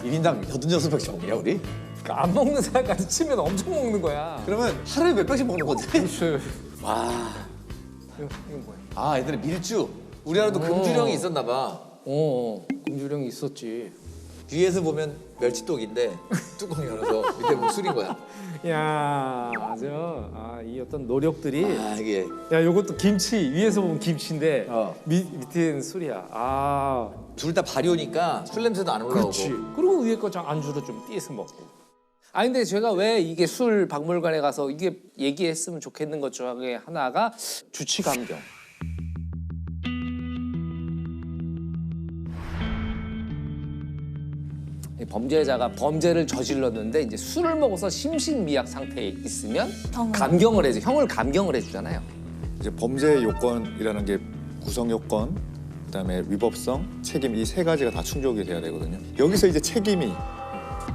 1인당 86병씩 먹냐 우리? 그러니까 안 먹는 사람까지 치면 엄청 먹는 거야. 그러면 하루에 몇 병씩 먹는 건데? 그렇지. 와. 이건 뭐야? 아 얘들은 밀주. 우리나라도 금주령이 있었나 봐. 금주령이 있었지. 뒤에서 보면 멸치떡인데 뚜껑 열어서 밑에 보면 술인 거야. 야, 맞아. 이 어떤 노력들이. 이게 야, 요것도 김치. 위에서 보면 김치인데 밑에는 술이야. 둘 다 발효니까 술 냄새도 안 올라오고. 그렇지. 그리고 위에 거 안주로 좀 띄어서 먹고. 근데 제가 왜 이게 술 박물관에 가서 이게 얘기했으면 좋겠는 것 중에 하나가 주치감경. 이 범죄자가 범죄를 저질렀는데 이제 술을 먹어서 심신미약 상태에 있으면 감경을 해줘. 형을 감경을 해주잖아요. 이제 범죄 요건이라는 게 구성 요건, 그다음에 위법성, 책임 이 세 가지가 다 충족이 돼야 되거든요. 여기서 이제 책임이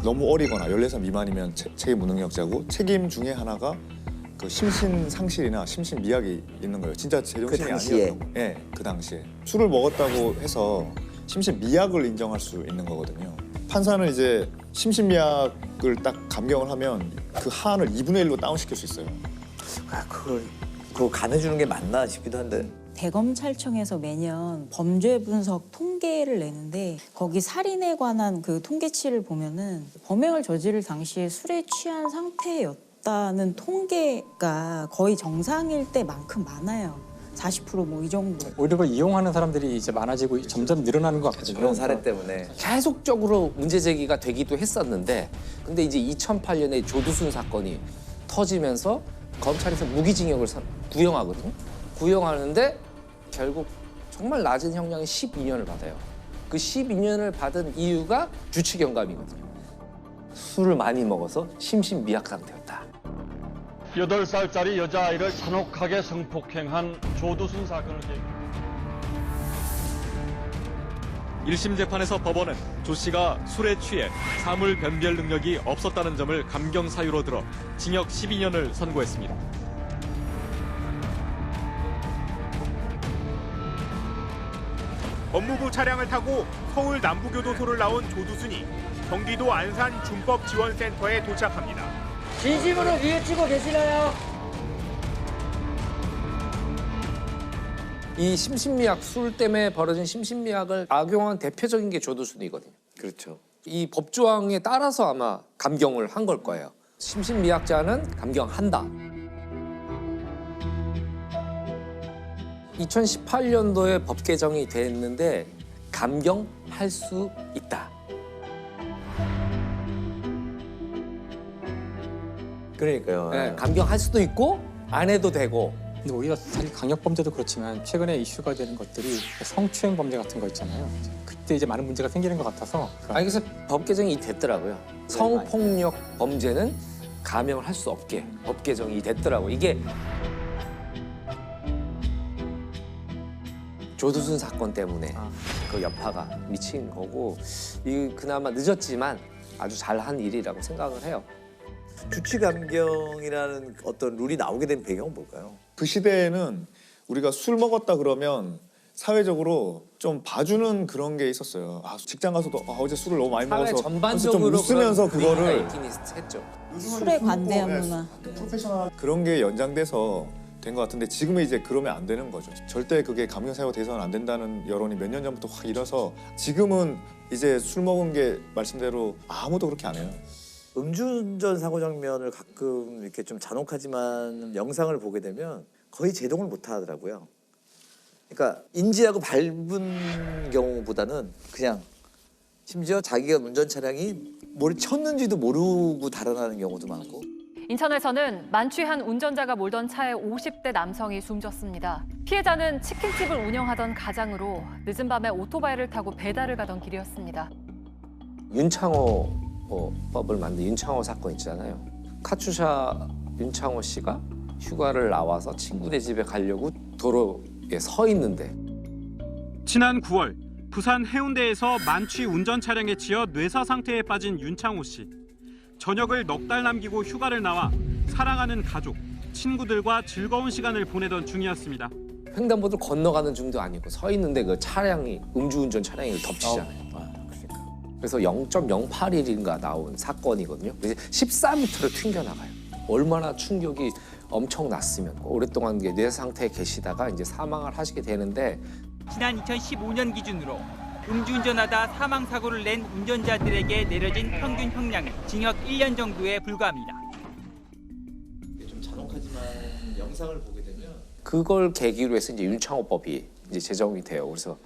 너무 어리거나 14살 미만이면 책임 무능력자고 책임 중에 하나가 그 심신 상실이나 심신 미약이 있는 거예요. 진짜 제정신이 아니었다고. 네, 그 당시에 술을 먹었다고 해서 심신 미약을 인정할 수 있는 거거든요. 판사는 이제 심신 미약을 딱 감경을 하면 그 하한을 2분의 1로 다운시킬 수 있어요. 그거 간해주는 게 맞나 싶기도 한데. 대검찰청에서 매년 범죄 분석 통계를 내는데 거기 살인에 관한 그 통계치를 보면은 범행을 저지를 당시에 술에 취한 상태였다는 통계가 거의 정상일 때만큼 많아요. 40% 뭐 이 정도. 오히려 그걸 이용하는 사람들이 이제 많아지고 점점 늘어나는 것 같거든요. 그런 사례 때문에. 계속적으로 문제 제기가 되기도 했었는데 근데 이제 2008년에 조두순 사건이 터지면서 검찰에서 무기징역을 구형하거든요. 구형하는데 결국 정말 낮은 형량의 12년을 받아요. 그 12년을 받은 이유가 주치경감이거든요. 술을 많이 먹어서 심신미약 상태였다. 8살짜리 여자아이를 잔혹하게 성폭행한 조두순 사건을 계기로 1심 재판에서 법원은 조 씨가 술에 취해 사물 변별 능력이 없었다는 점을 감경 사유로 들어 징역 12년을 선고했습니다. 법무부 차량을 타고 서울 남부교도소를 나온 조두순이 경기도 안산 준법지원센터에 도착합니다. 진심으로 위에 치고 계시나요? 이 심신미약, 술 때문에 벌어진 심신미약을 악용한 대표적인 게 조두순이거든요. 그렇죠. 이 법조항에 따라서 아마 감경을 한 걸 거예요. 심신미약자는 감경한다. 2018년도에 법 개정이 됐는데 감경할 수 있다. 그러니까요. 네, 감경할 수도 있고 안 해도 되고. 근데 오히려 사실 강력 범죄도 그렇지만 최근에 이슈가 되는 것들이 성추행 범죄 같은 거 있잖아요. 그때 이제 많은 문제가 생기는 것 같아서. 그래서 법 개정이 됐더라고요. 성폭력 범죄는 감형을 할 수 없게 법 개정이 됐더라고요. 이게 조두순 사건 때문에 그 여파가 미친 거고 이 그나마 늦었지만 아주 잘한 일이라고 생각을 해요. 주치감경이라는 어떤 룰이 나오게 된 배경은 뭘까요? 그 시대에는 우리가 술 먹었다 그러면 사회적으로 좀 봐주는 그런 게 있었어요. 직장 가서도 어제 술을 너무 많이 사회 먹어서 전반적으로 좀 웃으면서 그런 그거를 분위기가 있긴 했죠. 술에 관대한 문화. 프로페셔널 그런 게 연장돼서 된 것 같은데 지금은 이제 그러면 안 되는 거죠. 절대 그게 감경 사유가 돼서는 안 된다는 여론이 몇 년 전부터 확 일어서 지금은 이제 술 먹은 게 말씀대로 아무도 그렇게 안 해요. 음주운전 사고 장면을 가끔 이렇게 좀 잔혹하지만 영상을 보게 되면 거의 제동을 못 하더라고요. 그러니까 인지하고 밟은 경우보다는 그냥 심지어 자기가 운전 차량이 뭘 쳤는지도 모르고 달아나는 경우도 많고. 인천에서는 만취한 운전자가 몰던 차에 50대 남성이 숨졌습니다. 피해자는 치킨집을 운영하던 가장으로 늦은 밤에 오토바이를 타고 배달을 가던 길이었습니다. 윤창호 법을 만든 윤창호 사건 있잖아요. 카츄샤 윤창호 씨가 휴가를 나와서 친구네 집에 가려고 도로에 서 있는데 지난 9월 부산 해운대에서 만취 운전 차량에 치여 뇌사 상태에 빠진 윤창호 씨. 저녁을 넉 달 남기고 휴가를 나와 사랑하는 가족, 친구들과 즐거운 시간을 보내던 중이었습니다. 횡단보도를 건너가는 중도 아니고 서 있는데 그 차량이 음주운전 차량이 덮치잖아요. 그러니까. 그래서 0.081인가 나온 사건이거든요. 그래서 14m를 튕겨나가요. 얼마나 충격이 엄청났으면 오랫동안 뇌 상태에 계시다가 이제 사망을 하시게 되는데 지난 2015년 기준으로 음주운전하다 사망 사고를 낸 운전자들에게 내려진 평균 형량은 징역 1년 정도에 불과합니다. 좀 잔혹하지만 영상을 보게 되면 그걸 계기로 해서 이제 윤창호법이 이제 제정이 돼요. 그래서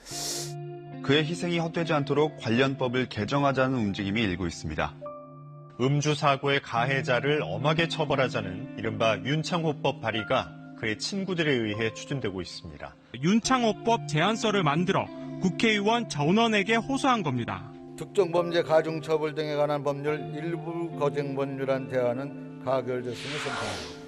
그의 희생이 헛되지 않도록 관련법을 개정하자는 움직임이 일고 있습니다. 음주 사고의 가해자를 엄하게 처벌하자는 이른바 윤창호법 발의가 그의 친구들에 의해 추진되고 있습니다. 윤창호법 제안서를 만들어 국회의원 전원에게 호소한 겁니다. 특정 범죄 가중처벌 등에 관한 법률 일부 거쟁 법률안 대안은 가결됐음을 선포합니다.